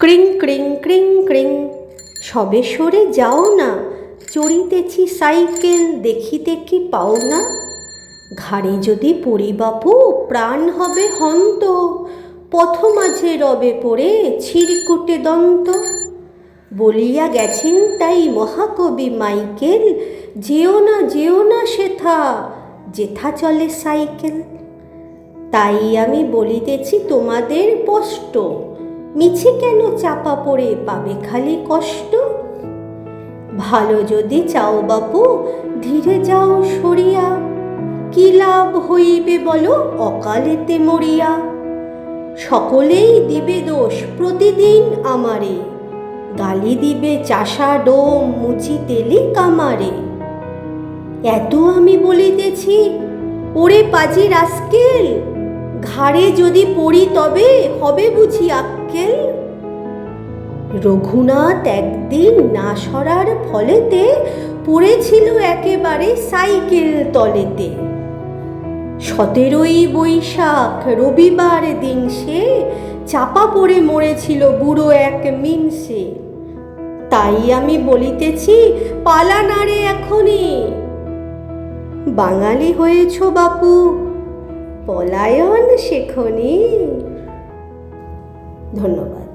ক্রিং ক্রিং ক্রিং ক্রিং, সবে সরে যাও না, চড়িতেছি সাইকেল, দেখিতে কি পাও না? ঘাড়ে যদি পড়ি বাপু, প্রাণ হবে হন্ত, পথ মাঝে রবে পড়ে ছিড়কুটে দন্ত। বলিয়া গেছেন তাই মহাকবি মাইকেল, যেও না সেথা, যেথা চলে সাইকেল। তাই আমি বলিতেছি তোমাদের স্পষ্ট, মিছে কেন চাপা পড়ে পাবে খালি কষ্ট? ভালো যদি চাও বাপু, ধীরে যাও সরিয়া, কি লাভ হইবে বলো অকালেতে মরিয়া? সকলেই দিবে দোষ প্রতিদিন আমারে, গালি দিবে চাষা ডোম মুচি তেলি কামারে। এত আমি বলিতেছি, ওরে পাজি রাস্কেল, ঘাড়ে যদি পড়ি তবে হবে বুঝি আক্কেল? রঘুনাথ একদিন না সরার ফলেতে পড়েছিল একেবারে সাইকেল তলেতে। 17ই বৈশাখ রবিবার দিন সে চাপা পড়ে মরেছিল বুড়ো এক মিনসে। তাই আমি বলিতেছি, পালা না রে এখনই, বাঙালি হয়েছ বাপু, পলায়ন শেখনি। ধন্যবাদ।